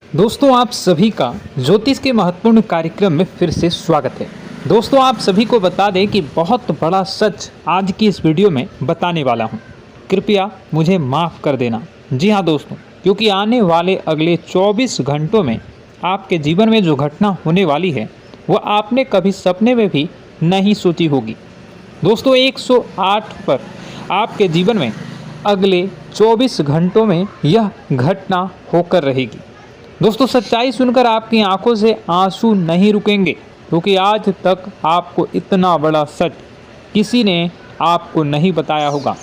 दोस्तों आप सभी का ज्योतिष के महत्वपूर्ण कार्यक्रम में फिर से स्वागत है। दोस्तों आप सभी को बता दें कि बहुत बड़ा सच आज की इस वीडियो में बताने वाला हूं। कृपया मुझे माफ़ कर देना। जी हां दोस्तों, क्योंकि आने वाले अगले 24 घंटों में आपके जीवन में जो घटना होने वाली है वह आपने कभी सपने में भी नहीं सोची होगी। दोस्तों 108 पर आपके जीवन में अगले 24 घंटों में यह घटना होकर रहेगी। दोस्तों सच्चाई सुनकर आपकी आंखों से आंसू नहीं रुकेंगे, क्योंकि आज तक आपको इतना बड़ा सच किसी ने आपको नहीं बताया होगा।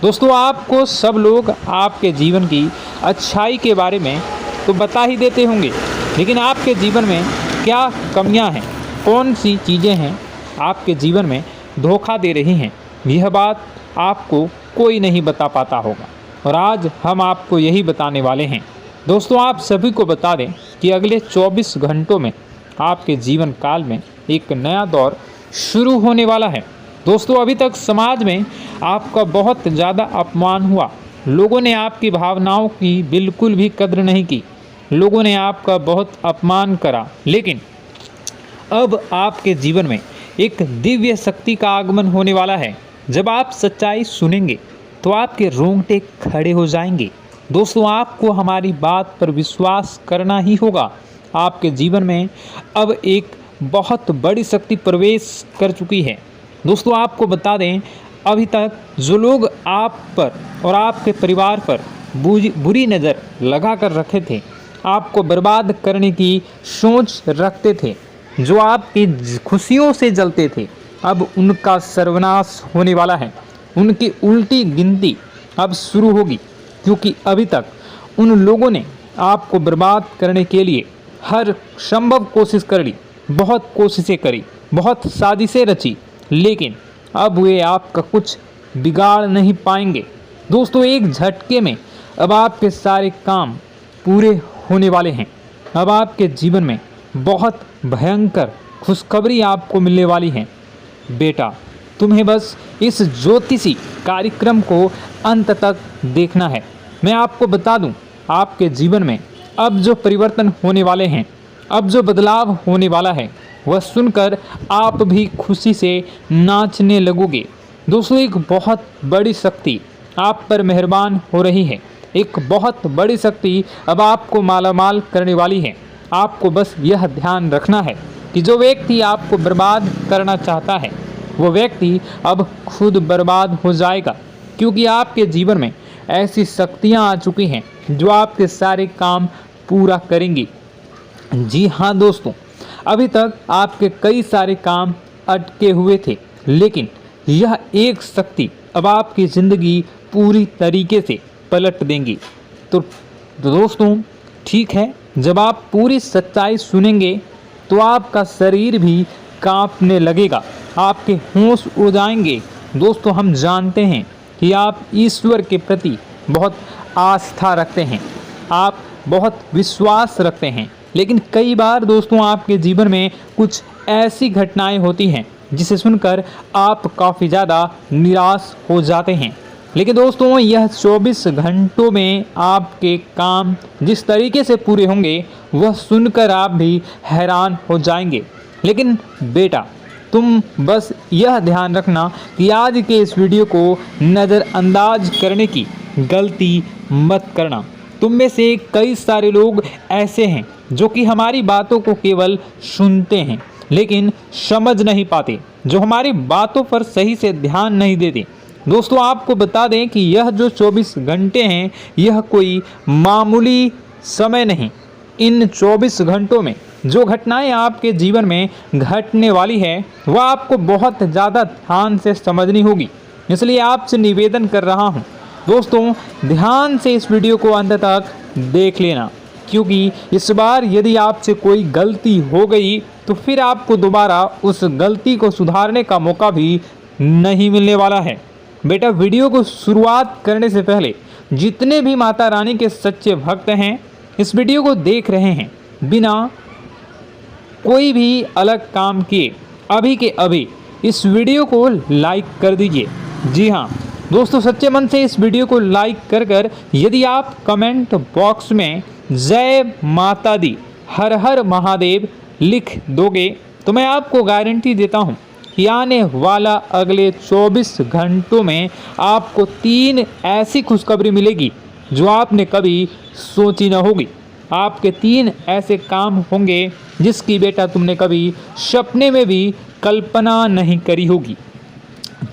दोस्तों आपको सब लोग आपके जीवन की अच्छाई के बारे में तो बता ही देते होंगे, लेकिन आपके जीवन में क्या कमियां हैं, कौन सी चीज़ें हैं आपके जीवन में धोखा दे रही हैं, यह बात आपको कोई नहीं बता पाता होगा। और आज हम आपको यही बताने वाले हैं। दोस्तों आप सभी को बता दें कि अगले 24 घंटों में आपके जीवन काल में एक नया दौर शुरू होने वाला है। दोस्तों अभी तक समाज में आपका बहुत ज़्यादा अपमान हुआ, लोगों ने आपकी भावनाओं की बिल्कुल भी कद्र नहीं की, लोगों ने आपका बहुत अपमान करा, लेकिन अब आपके जीवन में एक दिव्य शक्ति का आगमन होने वाला है। जब आप सच्चाई सुनेंगे तो आपके रोंगटे खड़े हो जाएंगे। दोस्तों आपको हमारी बात पर विश्वास करना ही होगा। आपके जीवन में अब एक बहुत बड़ी शक्ति प्रवेश कर चुकी है। दोस्तों आपको बता दें, अभी तक जो लोग आप पर और आपके परिवार पर बुरी नज़र लगा कर रखे थे, आपको बर्बाद करने की सोच रखते थे, जो आपकी खुशियों से जलते थे, अब उनका सर्वनाश होने वाला है। उनकी उल्टी गिनती अब शुरू होगी, क्योंकि अभी तक उन लोगों ने आपको बर्बाद करने के लिए हर संभव कोशिश कर ली, बहुत कोशिशें करी, बहुत साजिशें रची, लेकिन अब वे आपका कुछ बिगाड़ नहीं पाएंगे। दोस्तों एक झटके में अब आपके सारे काम पूरे होने वाले हैं। अब आपके जीवन में बहुत भयंकर खुशखबरी आपको मिलने वाली है। बेटा तुम्हें बस इस ज्योतिषी कार्यक्रम को अंत तक देखना है। मैं आपको बता दूं, आपके जीवन में अब जो परिवर्तन होने वाले हैं, अब जो बदलाव होने वाला है, वह सुनकर आप भी खुशी से नाचने लगोगे। दोस्तों एक बहुत बड़ी शक्ति आप पर मेहरबान हो रही है। एक बहुत बड़ी शक्ति अब आपको मालामाल करने वाली है। आपको बस यह ध्यान रखना है कि जो व्यक्ति आपको बर्बाद करना चाहता है, वो व्यक्ति अब खुद बर्बाद हो जाएगा, क्योंकि आपके जीवन में ऐसी शक्तियां आ चुकी हैं जो आपके सारे काम पूरा करेंगी। जी हाँ दोस्तों, अभी तक आपके कई सारे काम अटके हुए थे, लेकिन यह एक शक्ति अब आपकी ज़िंदगी पूरी तरीके से पलट देंगी। तो दोस्तों ठीक है, जब आप पूरी सच्चाई सुनेंगे तो आपका शरीर भी कांपने लगेगा, आपके होश उड़ जाएंगे। दोस्तों हम जानते हैं कि आप ईश्वर के प्रति बहुत आस्था रखते हैं, आप बहुत विश्वास रखते हैं, लेकिन कई बार दोस्तों आपके जीवन में कुछ ऐसी घटनाएं होती हैं जिसे सुनकर आप काफ़ी ज़्यादा निराश हो जाते हैं। लेकिन दोस्तों यह 24 घंटों में आपके काम जिस तरीके से पूरे होंगे वह सुनकर आप भी हैरान हो जाएंगे। लेकिन बेटा तुम बस यह ध्यान रखना कि आज के इस वीडियो को नज़रअंदाज करने की गलती मत करना। तुम में से कई सारे लोग ऐसे हैं जो कि हमारी बातों को केवल सुनते हैं लेकिन समझ नहीं पाते, जो हमारी बातों पर सही से ध्यान नहीं देते। दोस्तों आपको बता दें कि यह जो 24 घंटे हैं यह कोई मामूली समय नहीं। इन 24 घंटों में जो घटनाएं आपके जीवन में घटने वाली है वह आपको बहुत ज़्यादा ध्यान से समझनी होगी। इसलिए आपसे निवेदन कर रहा हूं दोस्तों, ध्यान से इस वीडियो को अंत तक देख लेना, क्योंकि इस बार यदि आपसे कोई गलती हो गई तो फिर आपको दोबारा उस गलती को सुधारने का मौका भी नहीं मिलने वाला है। बेटा वीडियो को शुरुआत करने से पहले जितने भी माता रानी के सच्चे भक्त हैं इस वीडियो को देख रहे हैं, बिना कोई भी अलग काम किए अभी के अभी इस वीडियो को लाइक कर दीजिए। जी हाँ दोस्तों, सच्चे मन से इस वीडियो को लाइक कर यदि आप कमेंट बॉक्स में जय माता दी, हर हर महादेव लिख दोगे तो मैं आपको गारंटी देता हूँ कि आने वाला अगले 24 घंटों में आपको 3 ऐसी खुशखबरी मिलेगी जो आपने कभी सोची न होगी। आपके 3 ऐसे काम होंगे जिसकी बेटा तुमने कभी सपने में भी कल्पना नहीं करी होगी।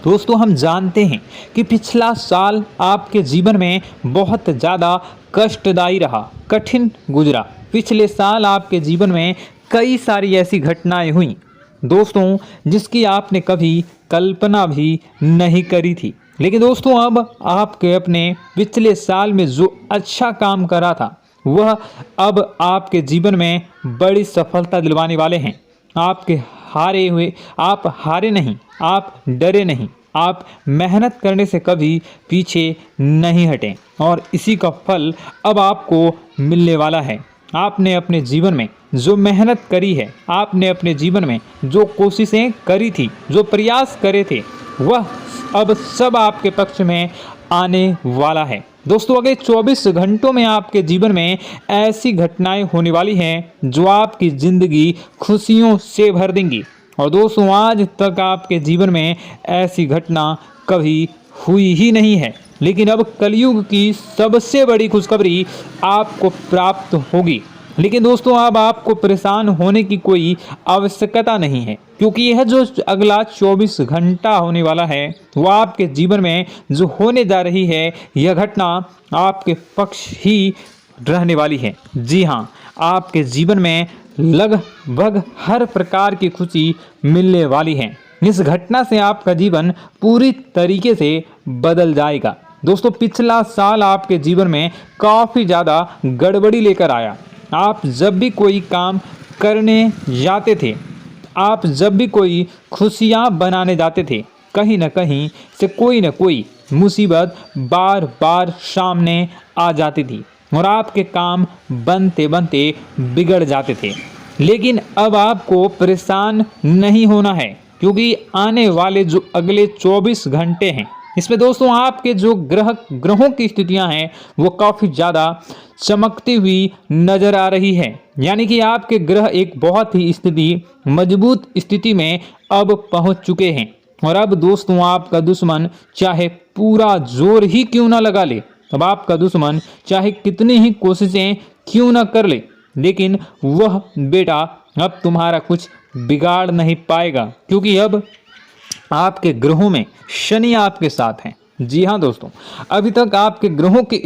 दोस्तों, हम जानते हैं कि पिछला साल आपके जीवन में बहुत ज़्यादा कष्टदायी रहा, कठिन गुजरा। पिछले साल आपके जीवन में कई सारी ऐसी घटनाएं हुई दोस्तों जिसकी आपने कभी कल्पना भी नहीं करी थी। लेकिन दोस्तों, अब आपके अपने पिछले साल में जो अच्छा काम करा था वह अब आपके जीवन में बड़ी सफलता दिलवाने वाले हैं। आप हारे नहीं, आप डरे नहीं, आप मेहनत करने से कभी पीछे नहीं हटें और इसी का फल अब आपको मिलने वाला है। आपने अपने जीवन में जो मेहनत करी है, आपने अपने जीवन में जो कोशिशें करी थी, जो प्रयास करे थे, वह अब सब आपके पक्ष में आने वाला है। दोस्तों, अगले 24 घंटों में आपके जीवन में ऐसी घटनाएं होने वाली हैं जो आपकी ज़िंदगी खुशियों से भर देंगी। और दोस्तों, आज तक आपके जीवन में ऐसी घटना कभी हुई ही नहीं है, लेकिन अब कलयुग की सबसे बड़ी खुशखबरी आपको प्राप्त होगी। लेकिन दोस्तों, अब आपको परेशान होने की कोई आवश्यकता नहीं है, क्योंकि यह जो अगला 24 घंटा होने वाला है वह आपके जीवन में जो होने जा रही है यह घटना आपके पक्ष ही रहने वाली है। जी हाँ, आपके जीवन में लगभग हर प्रकार की खुशी मिलने वाली है। इस घटना से आपका जीवन पूरी तरीके से बदल जाएगा। दोस्तों, पिछला साल आपके जीवन में काफ़ी ज़्यादा गड़बड़ी लेकर आया। आप जब भी कोई काम करने जाते थे, आप जब भी कोई खुशियाँ बनाने जाते थे, कहीं न कहीं से कोई न कोई मुसीबत बार बार सामने आ जाती थी और आपके काम बनते बनते बिगड़ जाते थे। लेकिन अब आपको परेशान नहीं होना है, क्योंकि आने वाले जो अगले 24 घंटे हैं इसमें दोस्तों आपके जो ग्रहों की स्थितियां हैं वो काफ़ी ज़्यादा चमकती हुई नज़र आ रही है। यानी कि आपके ग्रह एक बहुत ही मजबूत स्थिति में अब पहुंच चुके हैं। और अब दोस्तों, आपका दुश्मन चाहे पूरा जोर ही क्यों ना लगा ले, अब आपका दुश्मन चाहे कितनी ही कोशिशें क्यों ना कर ले, लेकिन वह बेटा अब तुम्हारा कुछ बिगाड़ नहीं पाएगा, क्योंकि अब आपके ग्रहों में शनि आपके साथ हैं। जी हाँ दोस्तों, अभी तक आपके ग्रहों की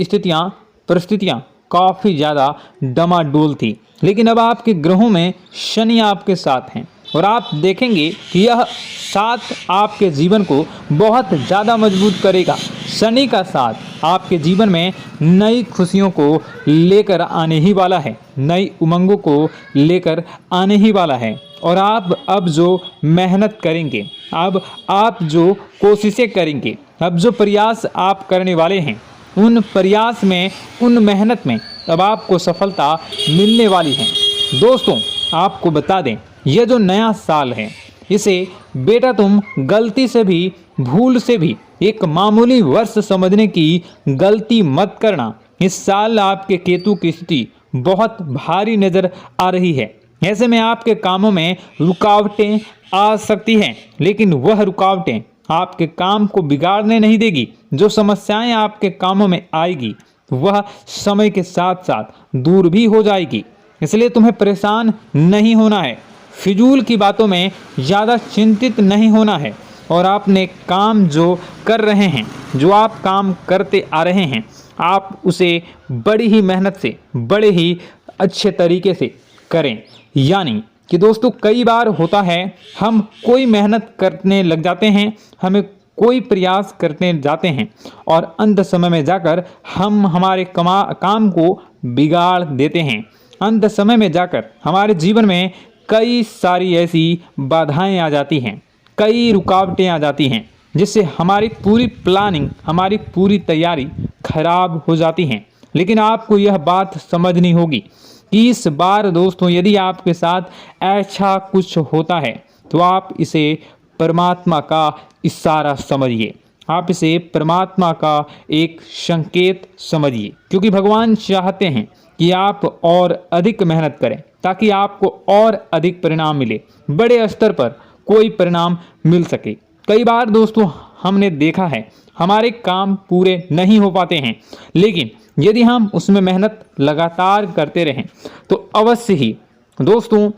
परिस्थितियाँ काफ़ी ज़्यादा डमाडोल थी, लेकिन अब आपके ग्रहों में शनि आपके साथ हैं और आप देखेंगे कि यह साथ आपके जीवन को बहुत ज़्यादा मजबूत करेगा। शनि का साथ आपके जीवन में नई खुशियों को लेकर आने ही वाला है, नई उमंगों को लेकर आने ही वाला है। और आप अब जो मेहनत करेंगे, अब आप जो कोशिशें करेंगे, अब जो प्रयास आप करने वाले हैं, उन प्रयास में, उन मेहनत में अब आपको सफलता मिलने वाली है। दोस्तों, आपको बता दें, यह जो नया साल है इसे बेटा तुम गलती से भी, भूल से भी एक मामूली वर्ष समझने की गलती मत करना। इस साल आपके केतु की स्थिति बहुत भारी नज़र आ रही है। ऐसे में आपके कामों में रुकावटें आ सकती हैं, लेकिन वह रुकावटें आपके काम को बिगाड़ने नहीं देगी। जो समस्याएं आपके कामों में आएगी वह समय के साथ साथ दूर भी हो जाएगी। इसलिए तुम्हें परेशान नहीं होना है, फिजूल की बातों में ज़्यादा चिंतित नहीं होना है। और आपने काम जो कर रहे हैं, जो आप काम करते आ रहे हैं, आप उसे बड़ी ही मेहनत से, बड़े ही अच्छे तरीके से करें। यानी कि दोस्तों, कई बार होता है हम कोई मेहनत करने लग जाते हैं, हमें कोई प्रयास करने जाते हैं और अंत समय में जाकर हम हमारे काम को बिगाड़ देते हैं। अंत समय में जाकर हमारे जीवन में कई सारी ऐसी बाधाएं आ जाती हैं, कई रुकावटें आ जाती हैं, जिससे हमारी पूरी प्लानिंग, हमारी पूरी तैयारी खराब हो जाती हैं। लेकिन आपको यह बात समझनी होगी कि इस बार दोस्तों, यदि आपके साथ ऐसा कुछ होता है तो आप इसे परमात्मा का इशारा समझिए। आप इसे परमात्मा का एक संकेत समझिए, क्योंकि भगवान चाहते हैं कि आप और अधिक मेहनत करें ताकि आपको और अधिक परिणाम मिले, बड़े स्तर पर कोई परिणाम मिल सके। कई बार दोस्तों हमने देखा है हमारे काम पूरे नहीं हो पाते हैं, लेकिन यदि हम उसमें मेहनत लगातार करते रहें तो अवश्य ही दोस्तों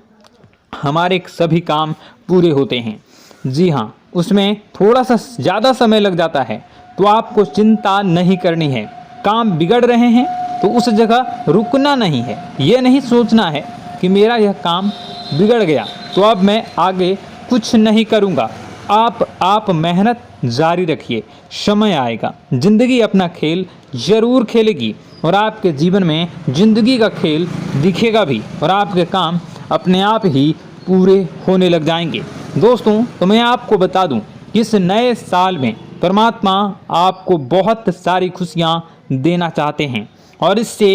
हमारे सभी काम पूरे होते हैं। जी हाँ, उसमें थोड़ा सा ज़्यादा समय लग जाता है तो आपको चिंता नहीं करनी है। काम बिगड़ रहे हैं तो उस जगह रुकना नहीं है, ये नहीं सोचना है कि मेरा यह काम बिगड़ गया तो अब मैं आगे कुछ नहीं करूँगा। आप मेहनत जारी रखिए, समय आएगा, ज़िंदगी अपना खेल ज़रूर खेलेगी और आपके जीवन में ज़िंदगी का खेल दिखेगा भी और आपके काम अपने आप ही पूरे होने लग जाएंगे। दोस्तों तो मैं आपको बता दूं कि इस नए साल में परमात्मा आपको बहुत सारी खुशियां देना चाहते हैं और इससे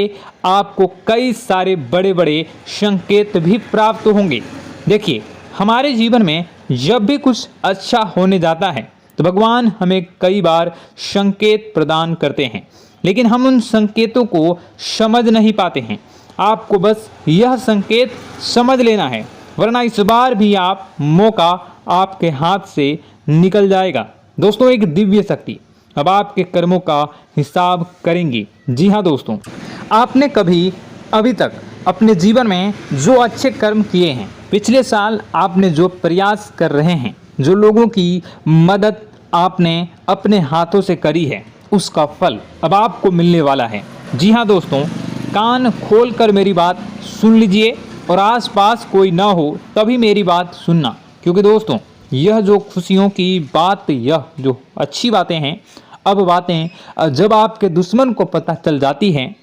आपको कई सारे बड़े बड़े संकेत भी प्राप्त होंगे। देखिए, हमारे जीवन में जब भी कुछ अच्छा होने जाता है तो भगवान हमें कई बार संकेत प्रदान करते हैं, लेकिन हम उन संकेतों को समझ नहीं पाते हैं। आपको बस यह संकेत समझ लेना है, वरना इस बार भी आप मौका आपके हाथ से निकल जाएगा। दोस्तों, एक दिव्य शक्ति अब आपके कर्मों का हिसाब करेंगी। जी हाँ दोस्तों, आपने कभी अभी तक अपने जीवन में जो अच्छे कर्म किए हैं, पिछले साल आपने जो प्रयास कर रहे हैं, जो लोगों की मदद आपने अपने हाथों से करी है, उसका फल अब आपको मिलने वाला है। जी हाँ दोस्तों, कान खोलकर मेरी बात सुन लीजिए और आसपास कोई ना हो तभी मेरी बात सुनना, क्योंकि दोस्तों यह जो खुशियों की बात, यह जो अच्छी बातें हैं, अब बातें जब आपके दुश्मन को पता चल जाती हैं,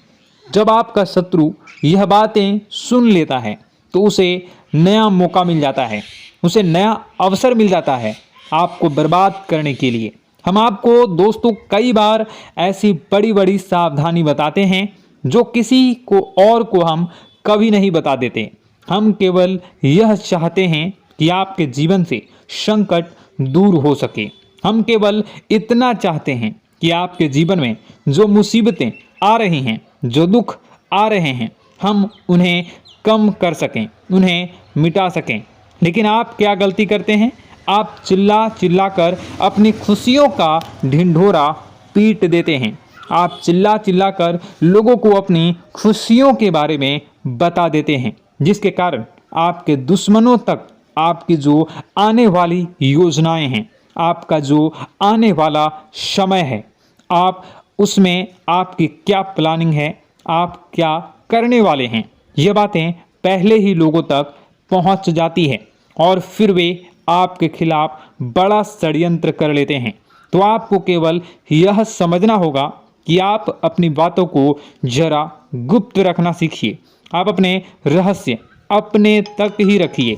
जब आपका शत्रु यह बातें सुन लेता है तो उसे नया मौका मिल जाता है, उसे नया अवसर मिल जाता है आपको बर्बाद करने के लिए। हम आपको दोस्तों कई बार ऐसी बड़ी बड़ी सावधानी बताते हैं जो किसी को और को हम कभी नहीं बता देते। हम केवल यह चाहते हैं कि आपके जीवन से संकट दूर हो सके। हम केवल इतना चाहते हैं कि आपके जीवन में जो मुसीबतें आ रही हैं, जो दुख आ रहे हैं, हम उन्हें कम कर सकें, उन्हें मिटा सकें। लेकिन आप क्या गलती करते हैं? आप चिल्ला चिल्ला कर अपनी खुशियों का ढिंढोरा पीट देते हैं। आप चिल्ला चिल्ला कर लोगों को अपनी खुशियों के बारे में बता देते हैं, जिसके कारण आपके दुश्मनों तक आपकी जो आने वाली योजनाएं हैं, आपका जो आने वाला समय है, आप उसमें आपकी क्या प्लानिंग है, आप क्या करने वाले हैं, ये बातें पहले ही लोगों तक पहुंच जाती है और फिर वे आपके खिलाफ बड़ा षड्यंत्र कर लेते हैं। तो आपको केवल यह समझना होगा कि आप अपनी बातों को जरा गुप्त रखना सीखिए। आप अपने रहस्य अपने तक ही रखिए।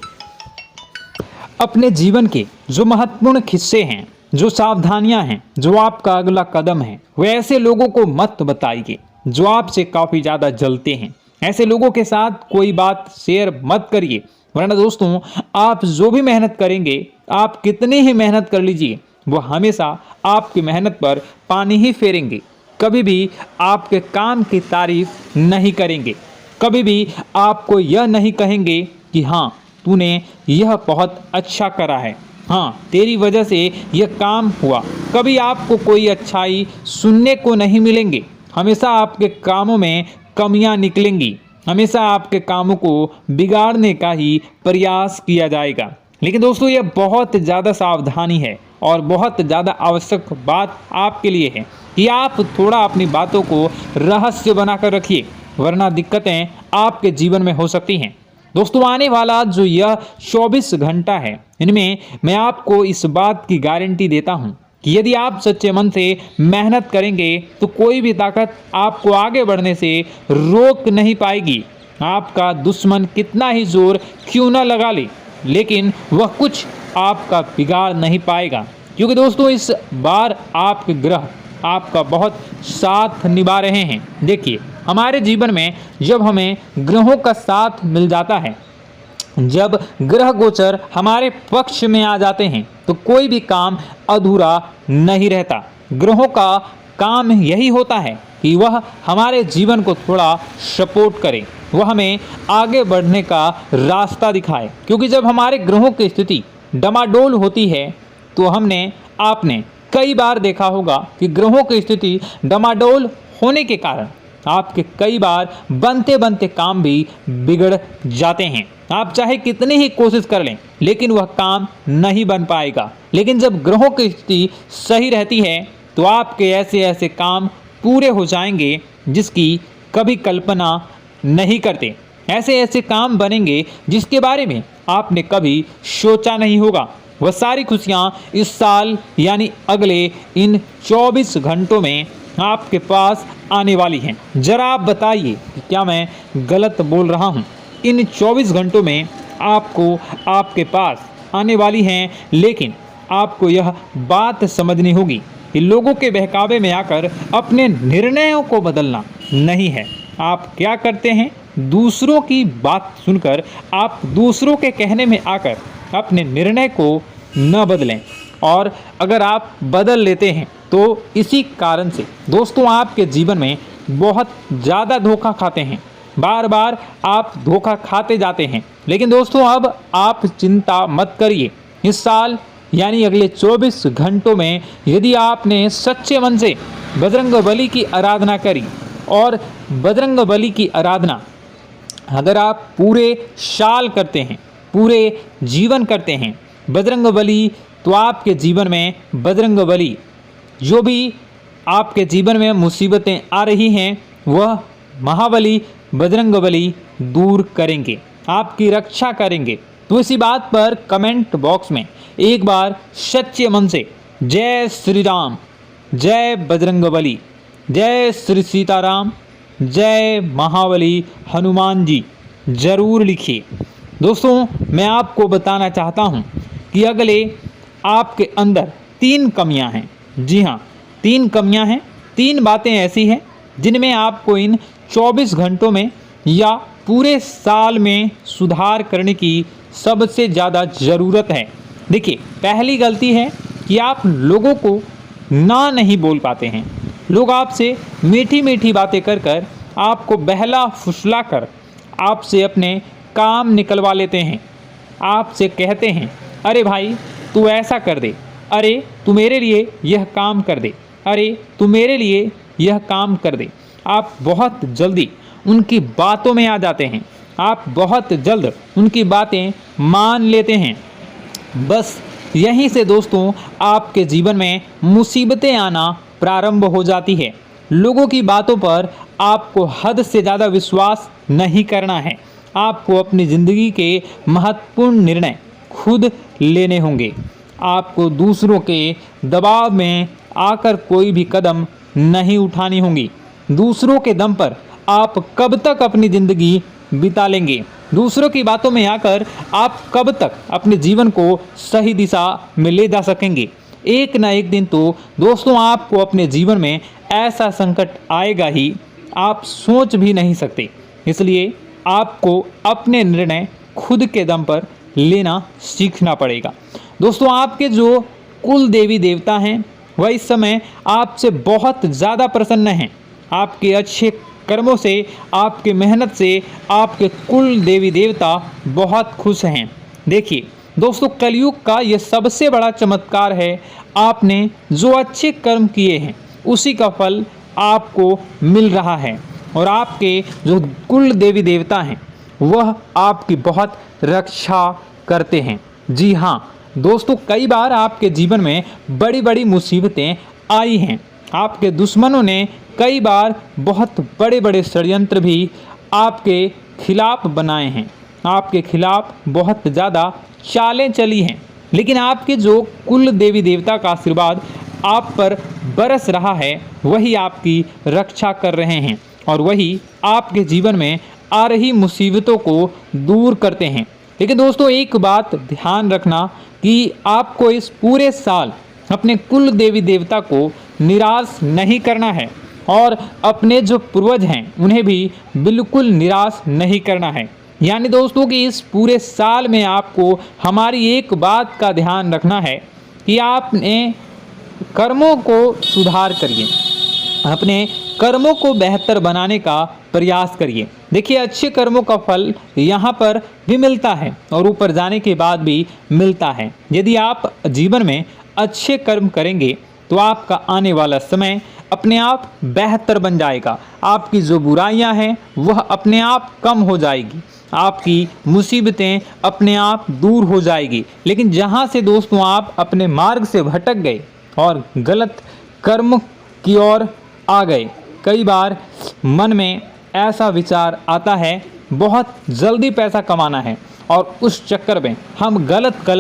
अपने जीवन के जो महत्वपूर्ण हिस्से हैं, जो सावधानियां हैं, जो आपका अगला कदम है, वे ऐसे लोगों को मत बताइए जो आपसे काफ़ी ज़्यादा जलते हैं। ऐसे लोगों के साथ कोई बात शेयर मत करिए, वरना दोस्तों आप जो भी मेहनत करेंगे, आप कितनी ही मेहनत कर लीजिए, वो हमेशा आपकी मेहनत पर पानी ही फेरेंगे। कभी भी आपके काम की तारीफ नहीं करेंगे, कभी भी आपको यह नहीं कहेंगे कि हाँ तूने यह बहुत अच्छा करा है, हाँ तेरी वजह से यह काम हुआ। कभी आपको कोई अच्छाई सुनने को नहीं मिलेंगे। हमेशा आपके कामों में कमियां निकलेंगी, हमेशा आपके कामों को बिगाड़ने का ही प्रयास किया जाएगा। लेकिन दोस्तों यह बहुत ज़्यादा सावधानी है और बहुत ज़्यादा आवश्यक बात आपके लिए है कि आप थोड़ा अपनी बातों को रहस्य बनाकर रखिए, वरना दिक्कतें आपके जीवन में हो सकती हैं। दोस्तों आने वाला जो यह 24 घंटा है, इनमें मैं आपको इस बात की गारंटी देता हूँ कि यदि आप सच्चे मन से मेहनत करेंगे तो कोई भी ताकत आपको आगे बढ़ने से रोक नहीं पाएगी। आपका दुश्मन कितना ही जोर क्यों न लगा ले, लेकिन वह कुछ आपका बिगाड़ नहीं पाएगा, क्योंकि दोस्तों इस बार आपके ग्रह आपका बहुत साथ निभा रहे हैं। देखिए, हमारे जीवन में जब हमें ग्रहों का साथ मिल जाता है जब ग्रह गोचर हमारे पक्ष में आ जाते हैं तो कोई भी काम अधूरा नहीं रहता। ग्रहों का काम यही होता है कि वह हमारे जीवन को थोड़ा सपोर्ट करे, वह हमें आगे बढ़ने का रास्ता दिखाए। क्योंकि जब हमारे ग्रहों की स्थिति डमाडोल होती है तो आपने कई बार देखा होगा कि ग्रहों की स्थिति डमाडोल होने के कारण आपके कई बार बनते बनते काम भी बिगड़ जाते हैं। आप चाहे कितनी ही कोशिश कर लें लेकिन वह काम नहीं बन पाएगा। लेकिन जब ग्रहों की स्थिति सही रहती है तो आपके ऐसे ऐसे काम पूरे हो जाएंगे जिसकी कभी कल्पना नहीं करते। ऐसे ऐसे काम बनेंगे जिसके बारे में आपने कभी सोचा नहीं होगा। वह सारी खुशियाँ इस साल यानी अगले इन 24 घंटों में आपके पास आने वाली हैं। जरा आप बताइए कि क्या मैं गलत बोल रहा हूँ? इन 24 घंटों में आपको आपके पास आने वाली हैं, लेकिन आपको यह बात समझनी होगी कि लोगों के बहकावे में आकर अपने निर्णयों को बदलना नहीं है। आप क्या करते हैं? दूसरों की बात सुनकर आप दूसरों के कहने में आकर अपने निर्णय को न बदलें, और अगर आप बदल लेते हैं तो इसी कारण से दोस्तों आपके जीवन में बहुत ज़्यादा धोखा खाते हैं। बार बार आप धोखा खाते जाते हैं। लेकिन दोस्तों अब आप चिंता मत करिए। इस साल यानी अगले 24 घंटों में यदि आपने सच्चे मन से बजरंगबली की आराधना करी, और बजरंगबली की आराधना अगर आप पूरे साल करते हैं, पूरे जीवन करते हैं बजरंगबली, तो आपके जीवन में बजरंगबली जो भी आपके जीवन में मुसीबतें आ रही हैं वह महाबली बजरंगबली दूर करेंगे, आपकी रक्षा करेंगे। तो इसी बात पर कमेंट बॉक्स में एक बार सच्चे मन से जय श्री राम, जय बजरंगबली, जय श्री सीताराम, जय महाबली हनुमान जी जरूर लिखिए। दोस्तों मैं आपको बताना चाहता हूँ कि अगले आपके अंदर 3 कमियां हैं। जी हाँ, 3 कमियां हैं। 3 बातें ऐसी हैं जिनमें आपको इन 24 घंटों में या पूरे साल में सुधार करने की सबसे ज़्यादा ज़रूरत है। देखिए, पहली गलती है कि आप लोगों को ना नहीं बोल पाते हैं। लोग आपसे मीठी मीठी बातें कर कर आपको बहला फुसला कर आपसे अपने काम निकलवा लेते हैं। आपसे कहते हैं, अरे भाई तू ऐसा कर दे, अरे तू मेरे लिए यह काम कर दे, अरे तू मेरे लिए यह काम कर दे। आप बहुत जल्दी उनकी बातों में आ जाते हैं, आप बहुत जल्द उनकी बातें मान लेते हैं। बस यहीं से दोस्तों आपके जीवन में मुसीबतें आना प्रारंभ हो जाती है। लोगों की बातों पर आपको हद से ज़्यादा विश्वास नहीं करना है। आपको अपनी ज़िंदगी के महत्वपूर्ण निर्णय खुद लेने होंगे। आपको दूसरों के दबाव में आकर कोई भी कदम नहीं उठानी होगी। दूसरों के दम पर आप कब तक अपनी ज़िंदगी बिता लेंगे? दूसरों की बातों में आकर आप कब तक अपने जीवन को सही दिशा में ले जा सकेंगे? एक ना एक दिन तो दोस्तों आपको अपने जीवन में ऐसा संकट आएगा ही, आप सोच भी नहीं सकते। इसलिए आपको अपने निर्णय खुद के दम पर लेना सीखना पड़ेगा। दोस्तों आपके जो कुल देवी देवता हैं वह इस समय आपसे बहुत ज़्यादा प्रसन्न हैं। आपके अच्छे कर्मों से, आपके मेहनत से आपके कुल देवी देवता बहुत खुश हैं। देखिए दोस्तों, कलयुग का ये सबसे बड़ा चमत्कार है। आपने जो अच्छे कर्म किए हैं उसी का फल आपको मिल रहा है, और आपके जो कुल देवी देवता हैं वह आपकी बहुत रक्षा करते हैं। जी हाँ दोस्तों, कई बार आपके जीवन में बड़ी बड़ी मुसीबतें आई हैं। आपके दुश्मनों ने कई बार बहुत बड़े बड़े षड्यंत्र भी आपके खिलाफ बनाए हैं, आपके खिलाफ बहुत ज़्यादा चालें चली हैं। लेकिन आपके जो कुल देवी देवता का आशीर्वाद आप पर बरस रहा है वही आपकी रक्षा कर रहे हैं, और वही आपके जीवन में आ रही मुसीबतों को दूर करते हैं। लेकिन दोस्तों एक बात ध्यान रखना कि आपको इस पूरे साल अपने कुल देवी देवता को निराश नहीं करना है, और अपने जो पूर्वज हैं उन्हें भी बिल्कुल निराश नहीं करना है। यानी दोस्तों कि इस पूरे साल में आपको हमारी एक बात का ध्यान रखना है कि आपने कर्मों को सुधार करिए, अपने कर्मों को बेहतर बनाने का प्रयास करिए। देखिए, अच्छे कर्मों का फल यहाँ पर भी मिलता है और ऊपर जाने के बाद भी मिलता है। यदि आप जीवन में अच्छे कर्म करेंगे तो आपका आने वाला समय अपने आप बेहतर बन जाएगा। आपकी जो बुराइयां हैं वह अपने आप कम हो जाएगी, आपकी मुसीबतें अपने आप दूर हो जाएगी। लेकिन जहां से दोस्तों आप अपने मार्ग से भटक गए और गलत कर्म की ओर आ गए, कई बार मन में ऐसा विचार आता है बहुत जल्दी पैसा कमाना है और उस चक्कर में हम गलत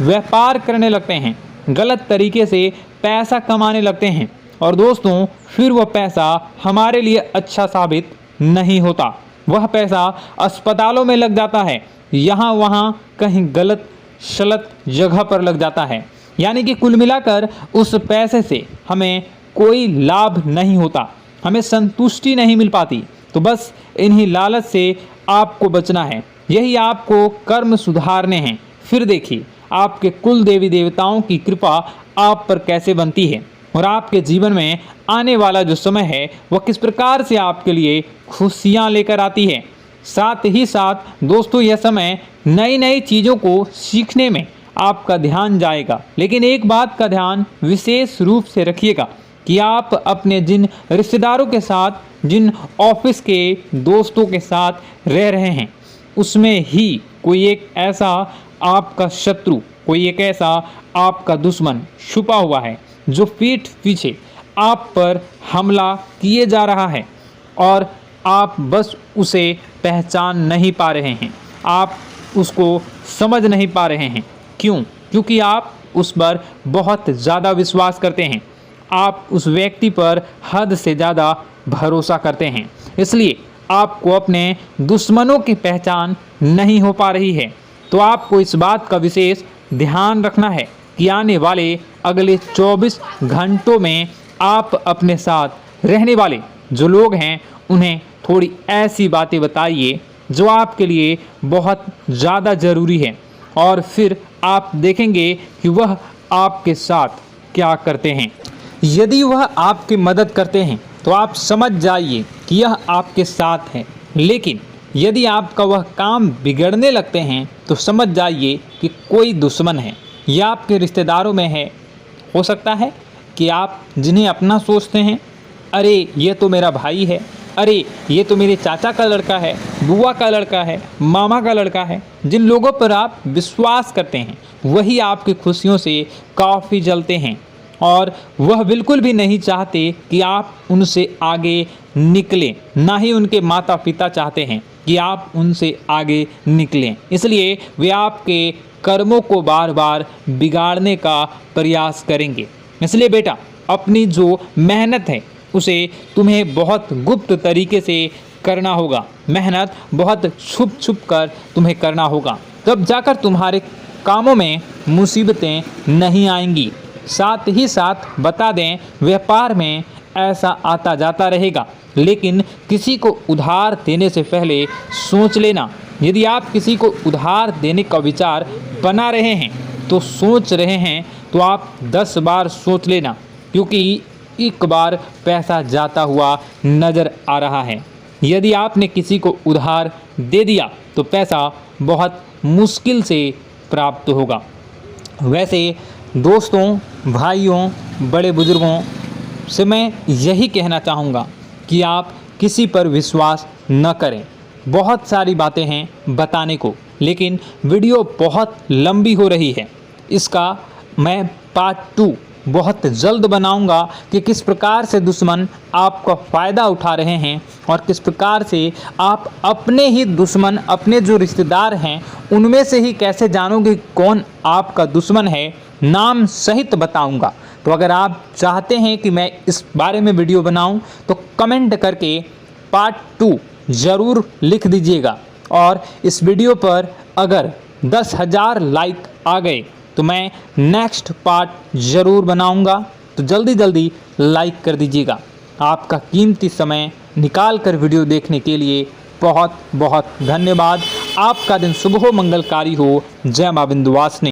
व्यापार करने लगते हैं, गलत तरीके से पैसा कमाने लगते हैं और दोस्तों फिर वह पैसा हमारे लिए अच्छा साबित नहीं होता। वह पैसा अस्पतालों में लग जाता है, यहाँ वहाँ कहीं गलत शलत जगह पर लग जाता है। यानी कि कुल मिलाकर उस पैसे से हमें कोई लाभ नहीं होता, हमें संतुष्टि नहीं मिल पाती। तो बस इन्हीं लालच से आपको बचना है, यही आपको कर्म सुधारने हैं। फिर देखिए आपके कुल देवी देवताओं की कृपा आप पर कैसे बनती है और आपके जीवन में आने वाला जो समय है वह किस प्रकार से आपके लिए खुशियाँ लेकर आती है। साथ ही साथ दोस्तों यह समय नई नई चीज़ों को सीखने में आपका ध्यान जाएगा। लेकिन एक बात का ध्यान विशेष रूप से रखिएगा कि आप अपने जिन रिश्तेदारों के साथ, जिन ऑफिस के दोस्तों के साथ रह रहे हैं, उसमें ही कोई एक ऐसा आपका शत्रु, कोई एक ऐसा आपका दुश्मन छुपा हुआ है जो पीठ पीछे आप पर हमला किए जा रहा है और आप बस उसे पहचान नहीं पा रहे हैं, आप उसको समझ नहीं पा रहे हैं। क्यों? क्योंकि आप उस पर बहुत ज़्यादा विश्वास करते हैं, आप उस व्यक्ति पर हद से ज़्यादा भरोसा करते हैं, इसलिए आपको अपने दुश्मनों की पहचान नहीं हो पा रही है। तो आपको इस बात का विशेष ध्यान रखना है कि आने वाले अगले 24 घंटों में आप अपने साथ रहने वाले जो लोग हैं उन्हें थोड़ी ऐसी बातें बताइए जो आपके लिए बहुत ज़्यादा ज़रूरी है और फिर आप देखेंगे कि वह आपके साथ क्या करते हैं। यदि वह आपकी मदद करते हैं तो आप समझ जाइए कि यह आपके साथ है, लेकिन यदि आपका वह काम बिगड़ने लगते हैं तो समझ जाइए कि कोई दुश्मन है या आपके रिश्तेदारों में है। हो सकता है कि आप जिन्हें अपना सोचते हैं, अरे ये तो मेरा भाई है, अरे ये तो मेरे चाचा का लड़का है, बुआ का लड़का है, मामा का लड़का है, जिन लोगों पर आप विश्वास करते हैं वही आपकी खुशियों से काफ़ी जलते हैं और वह बिल्कुल भी नहीं चाहते कि आप उनसे आगे निकलें, ना ही उनके माता पिता चाहते हैं कि आप उनसे आगे निकलें। इसलिए वे आपके कर्मों को बार बार बिगाड़ने का प्रयास करेंगे। इसलिए बेटा, अपनी जो मेहनत है उसे तुम्हें बहुत गुप्त तरीके से करना होगा, मेहनत बहुत छुप छुप कर तुम्हें करना होगा, तब जाकर तुम्हारे कामों में मुसीबतें नहीं आएंगी। साथ ही साथ बता दें, व्यापार में ऐसा आता जाता रहेगा, लेकिन किसी को उधार देने से पहले सोच लेना। यदि आप किसी को उधार देने का विचार बना रहे हैं तो सोच रहे हैं तो आप 10 बार सोच लेना, क्योंकि एक बार पैसा जाता हुआ नज़र आ रहा है। यदि आपने किसी को उधार दे दिया तो पैसा बहुत मुश्किल से प्राप्त होगा। वैसे दोस्तों, भाइयों, बड़े बुजुर्गों से मैं यही कहना चाहूँगा कि आप किसी पर विश्वास न करें। बहुत सारी बातें हैं बताने को, लेकिन वीडियो बहुत लंबी हो रही है। इसका मैं पार्ट 2 बहुत जल्द बनाऊंगा कि किस प्रकार से दुश्मन आपका फ़ायदा उठा रहे हैं और किस प्रकार से आप अपने ही दुश्मन, अपने जो रिश्तेदार हैं उनमें से ही कैसे जानोगे कौन आपका दुश्मन है, नाम सहित बताऊंगा। तो अगर आप चाहते हैं कि मैं इस बारे में वीडियो बनाऊं तो कमेंट करके पार्ट 2 ज़रूर लिख दीजिएगा। और इस वीडियो पर अगर 10,000 लाइक आ गए तो मैं नेक्स्ट पार्ट ज़रूर बनाऊंगा। तो जल्दी जल्दी लाइक कर दीजिएगा। आपका कीमती समय निकाल कर वीडियो देखने के लिए बहुत बहुत धन्यवाद। आपका दिन शुभ हो, मंगलकारी हो। जय मां विंध्यवासिनी।